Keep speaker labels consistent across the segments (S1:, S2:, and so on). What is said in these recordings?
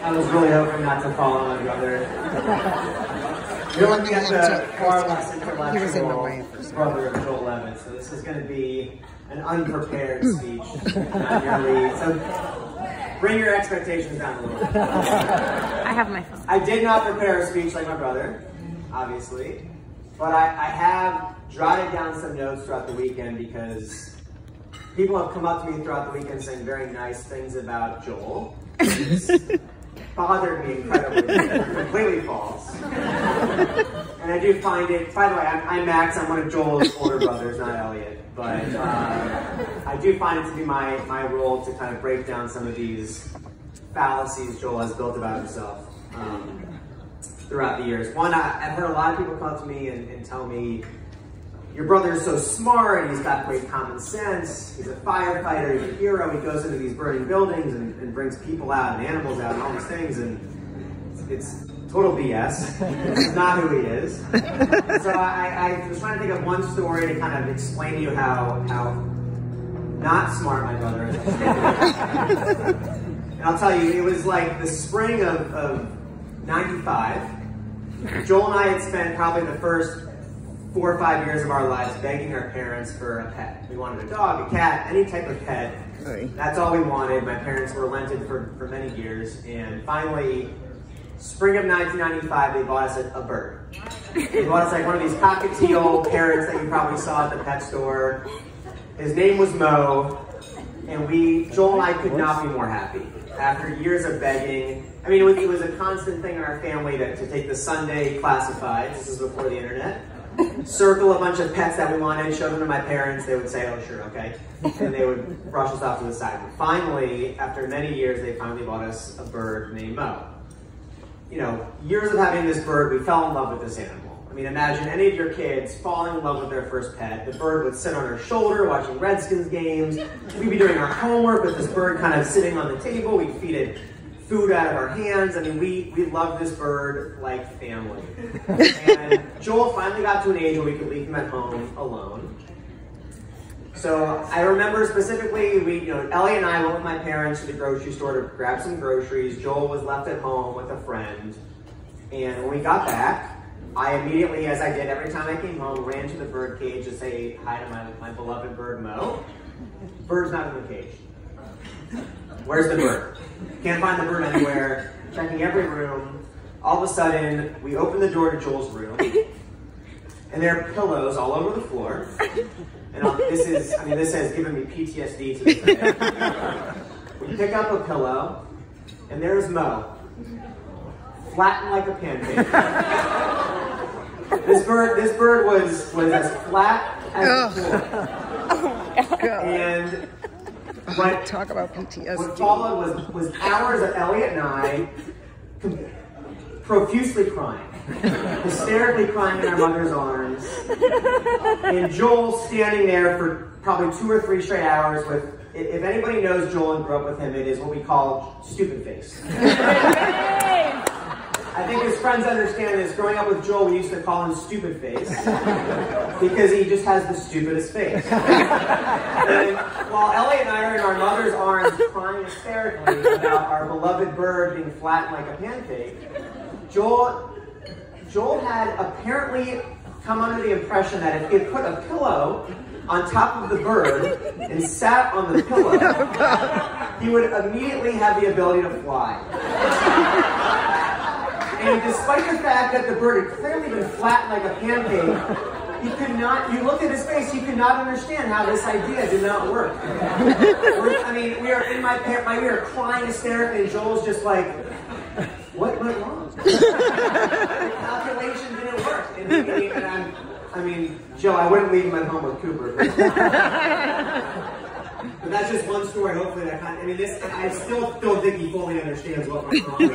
S1: I was really hoping not to fall on my brother. You're looking at the far less intellectual brother of Joel Levitt, so this is going to be an unprepared speech. So bring your expectations down a little bit.
S2: I have my phone.
S1: I did not prepare a speech like my brother, obviously, but I have jotted down some notes throughout the weekend because people have come up to me throughout the weekend saying very nice things about Joel. It's bothered me incredibly. Completely false. And I do find it, by the way, I'm Max, I'm one of Joel's older brothers, not Elliot. But I do find it to be my role to kind of break down some of these fallacies Joel has built about himself throughout the years. One, I've heard a lot of people come up to me and tell me, your brother is so smart, he's got great common sense, he's a firefighter, he's a hero, he goes into these burning buildings and brings people out and animals out and all these things, and it's total BS. It's not who he is. So I was trying to think of one story to kind of explain to you how not smart my brother is. And I'll tell you, it was like the spring of 95. Joel and I had spent probably the first 4 or 5 years of our lives begging our parents for a pet. We wanted a dog, a cat, any type of pet. That's all we wanted. My parents were relented for many years, and finally, spring of 1995, they bought us a bird. They bought us like one of these cockatiel parrots that you probably saw at the pet store. His name was Mo, and Joel and I could not be more happy. After years of begging, I mean, it was a constant thing in our family to take the Sunday classifieds, this is before the internet, circle a bunch of pets that we wanted, show them to my parents, they would say, oh sure, okay. And they would brush us off to the side. And finally, after many years, they finally bought us a bird named Mo. You know, years of having this bird, we fell in love with this animal. I mean, imagine any of your kids falling in love with their first pet. The bird would sit on our shoulder watching Redskins games. We'd be doing our homework with this bird kind of sitting on the table. We'd feed it food out of our hands. I mean, we loved this bird like family. And Joel finally got to an age where we could leave him at home alone. So I remember specifically, Ellie and I went with my parents to the grocery store to grab some groceries. Joel was left at home with a friend. And when we got back, I immediately, as I did every time I came home, ran to the bird cage to say hi to my beloved bird, Mo. Bird's not in the cage. Where's the bird? Can't find the bird anywhere. Checking every room. All of a sudden, we open the door to Joel's room, and there are pillows all over the floor. And this has given me PTSD to this day. We pick up a pillow, and there's Mo, flattened like a pancake. This bird was as flat as the floor. And
S3: talk about PTSD.
S1: What followed was hours of Elliot and I profusely crying, hysterically crying in our mother's arms, and Joel standing there for probably 2 or 3 straight hours with, if anybody knows Joel and grew up with him, it is what we call stupid face. I think his friends understand this. Growing up with Joel, we used to call him Stupid Face because he just has the stupidest face. And while Ellie and I are in our mother's arms crying hysterically about our beloved bird being flattened like a pancake, Joel had apparently come under the impression that if he had put a pillow on top of the bird and sat on the pillow, he would immediately have the ability to fly. And despite the fact that the bird had clearly been flattened like a pancake, he could not, you looked at his face, he could not understand how this idea did not work. We are crying hysterically, and Joel's just like, what went wrong? The calculation didn't work. Joe, I wouldn't leave him at home with Cooper. But that's just one story, hopefully I still don't think he fully understands what went wrong.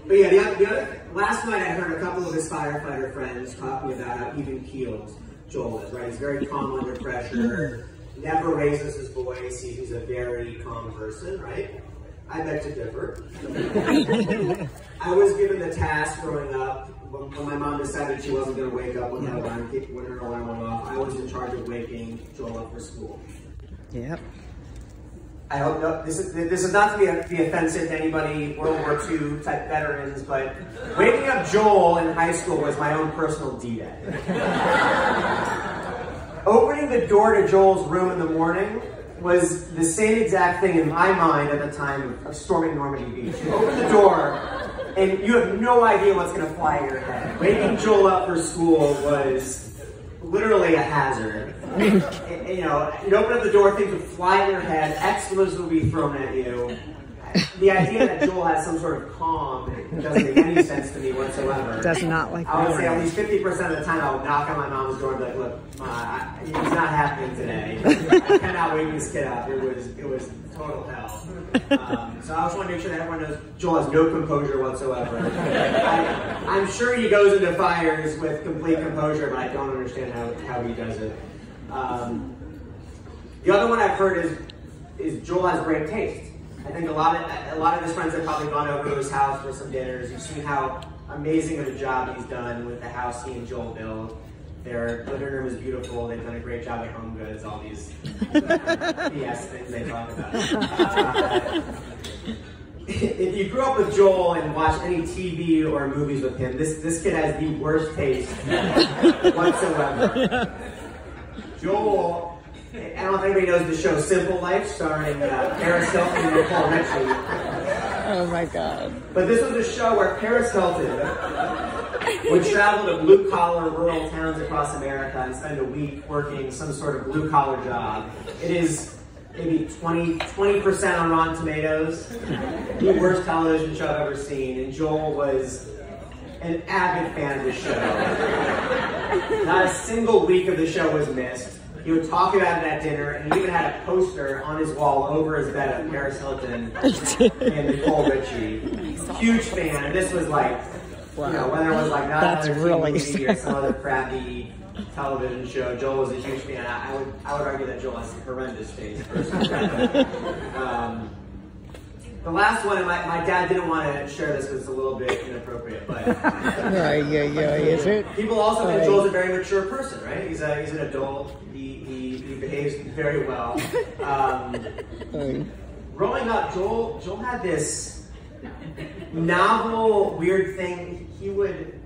S1: But yeah, last night I heard a couple of his firefighter friends talking about how even-keeled Joel is, right? He's very calm under pressure, never raises his voice, he's a very calm person, right? I beg to differ. I was given the task growing up when my mom decided she wasn't going to wake up when her alarm went off, I was in charge of waking Joel up for school.
S3: Yep.
S1: I hope this is not to be offensive to anybody World War II type veterans, but waking up Joel in high school was my own personal D-Day. Opening the door to Joel's room in the morning was the same exact thing in my mind at the time of storming Normandy Beach. You open the door, and you have no idea what's going to fly at your head. Waking Joel up for school was literally a hazard. You know, you'd open up the door, things would fly in your head, explosives would be thrown at you. The idea that Joel has some sort of calm doesn't make any sense to me whatsoever.
S3: Does not like
S1: I would say at least 50% of the time I would knock on my mom's door and be like, look, Ma, it's not happening today. I cannot wake this kid up. It was total hell. So I just want to make sure that everyone knows Joel has no composure whatsoever. I'm sure he goes into fires with complete composure, but I don't understand how he does it. The other one I've heard is Joel has great taste. I think a lot of his friends have probably gone over to his house for some dinners. You've seen how amazing of a job he's done with the house he and Joel built. Their living room is beautiful. They've done a great job at Home Goods. All these BS things they talk about. If you grew up with Joel and watched any TV or movies with him, this kid has the worst taste whatsoever. Joel. I don't know if anybody knows the show Simple Life, starring Paris Hilton and Nicole Richie.
S3: Oh my God.
S1: But this was a show where Paris Hilton would travel to blue-collar rural towns across America and spend a week working some sort of blue-collar job. It is maybe 20% on Rotten Tomatoes. The worst television show I've ever seen. And Joel was an avid fan of the show. Not a single week of the show was missed. He would talk about it at dinner, and he even had a poster on his wall over his bed of Paris Hilton and Nicole Richie. Huge fan, and this was like, wow. You know, whether it was like not another movie or some other crappy television show, Joel was a huge fan. I would argue that Joel has a horrendous taste, personally. The last one, and my dad didn't want to share this because it's a little bit inappropriate, but
S3: is it?
S1: People also think Joel's a very mature person, right? He's an adult. He behaves very well. Growing up, Joel had this novel, weird thing. He would,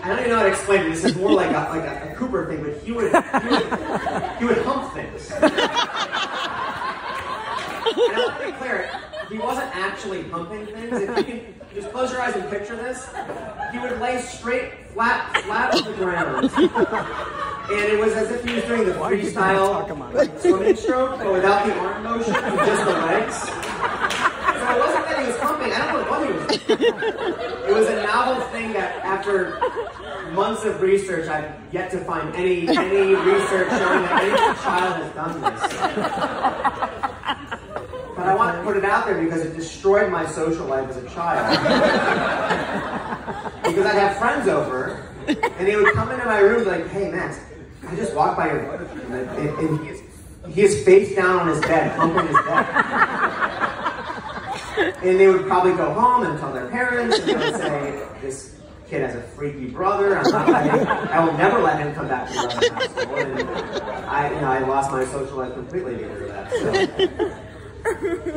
S1: I don't even know how to explain it. This is more like a Cooper thing, but he would hump things. And I want to be clear, he wasn't actually humping things. If you can just close your eyes and picture this, he would lay straight, flat on the ground. And it was as if he was doing the freestyle swimming stroke, but without the arm motion, just the legs. So it wasn't that he was humping. I don't know what he was doing. It was a novel thing that after months of research, I've yet to find any research showing that any child has done this. But I want to put it out there because it destroyed my social life as a child. Because I'd have friends over, and they would come into my room like, hey, Max, I just walked by your room, and he is face down on his bed, humping his bed. And they would probably go home and tell their parents, and they would say, this kid has a freaky brother. I will never let him come back to the household. And I lost my social life completely because of that.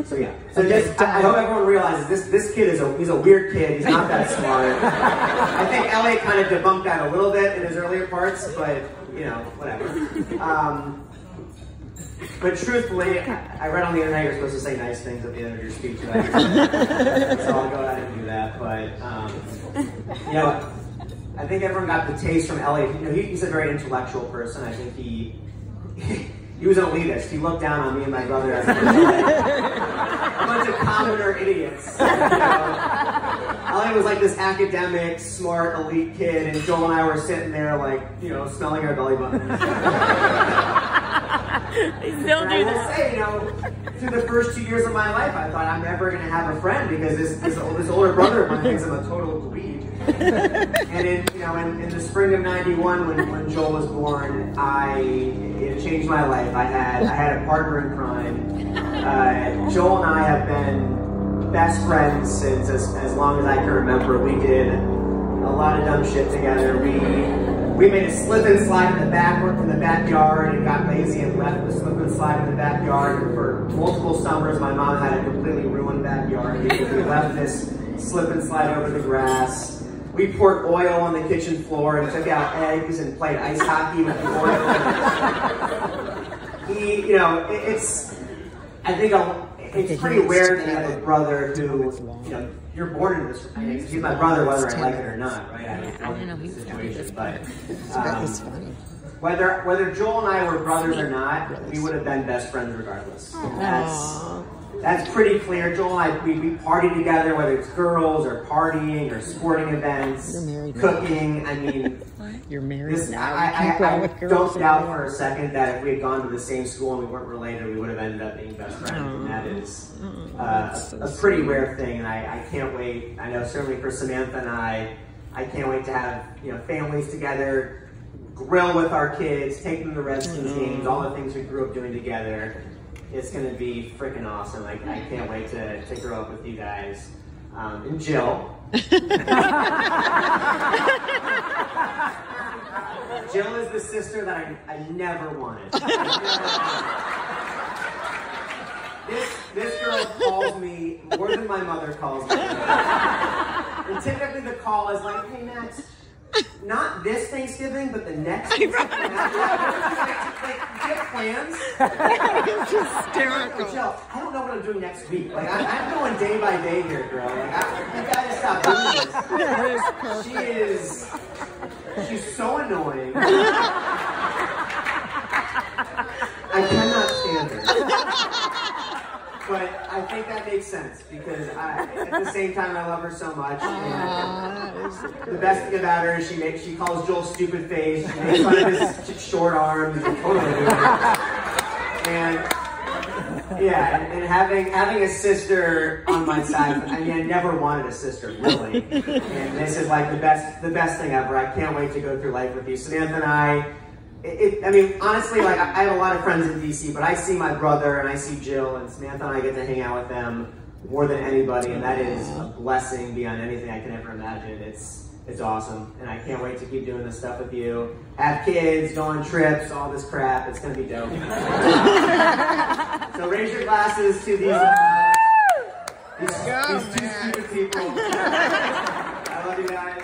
S1: So yeah. So just, I hope everyone realizes this kid he's a weird kid. He's not that smart. I think Elliot kind of debunked that a little bit in his earlier parts, but you know, whatever. But truthfully, I read on the internet you're supposed to say nice things at the end of your speech. So I'll go ahead and do that. But you know, I think everyone got the taste from Elliot. You know, he's a very intellectual person. I think he was an elitist. He looked down on me and my brother as a bunch of commoner idiots. You know? Elliot was like this academic, smart, elite kid, and Joel and I were sitting there like, you know, smelling our belly buttons.
S2: They still do
S1: that. I will say, you know, through the first 2 years of my life, I thought I'm never going to have a friend because this older brother of mine thinks I'm a total dweeb. And in the spring of '91, when Joel was born, it changed my life. I had a partner in crime. Joel and I have been best friends since as long as I can remember. We did a lot of dumb shit together. We made a slip and slide in the backyard and got lazy and left the slip and slide in the backyard. And for multiple summers, my mom had a completely ruined backyard because we left this slip and slide over the grass. We poured oil on the kitchen floor and took out eggs and played ice hockey with the oil. It's pretty rare to have a brother who, you're born into this. He's my brother, whether I like it or not, right? I don't know the situation, but whether Joel and I were brothers or not, we would have been best friends regardless. That's pretty clear. Joel and I, we party together, whether it's girls or partying or sporting events, cooking. I mean,
S3: you're married now.
S1: I don't doubt for a second that if we had gone to the same school and we weren't related, we would have ended up being best friends. And that is a pretty rare thing. And I can't wait. I know certainly for Samantha and I can't wait to have families together, grill with our kids, take them to Redskins games, all the things we grew up doing together. It's going to be freaking awesome. I can't wait to grow up with you guys. And Jill. Jill is the sister that I never wanted. This girl calls me more than my mother calls me. And typically the call is like, hey, Max, not this Thanksgiving, but the next Thanksgiving. Like, do you have plans?
S3: It's hysterical.
S1: Jill, I don't know what I'm doing next week. Like, I'm going day by day here, girl. Like, you gotta stop doing this. She's so annoying. I cannot stand her. But I think that makes sense because at the same time I love her so much. And the best thing about her is she calls Joel stupid face. She makes fun of his short arms. And yeah, and having a sister on my side. I mean, I never wanted a sister really, and this is like the best thing ever. I can't wait to go through life with you, Samantha and I. I mean, honestly, like I have a lot of friends in DC, but I see my brother and I see Jill and Samantha and I get to hang out with them more than anybody, and that is a blessing beyond anything I can ever imagine. It's awesome, and I can't wait to keep doing this stuff with you. Have kids, go on trips, all this crap. It's gonna be dope. So raise your glasses to these two stupid people. I love you guys.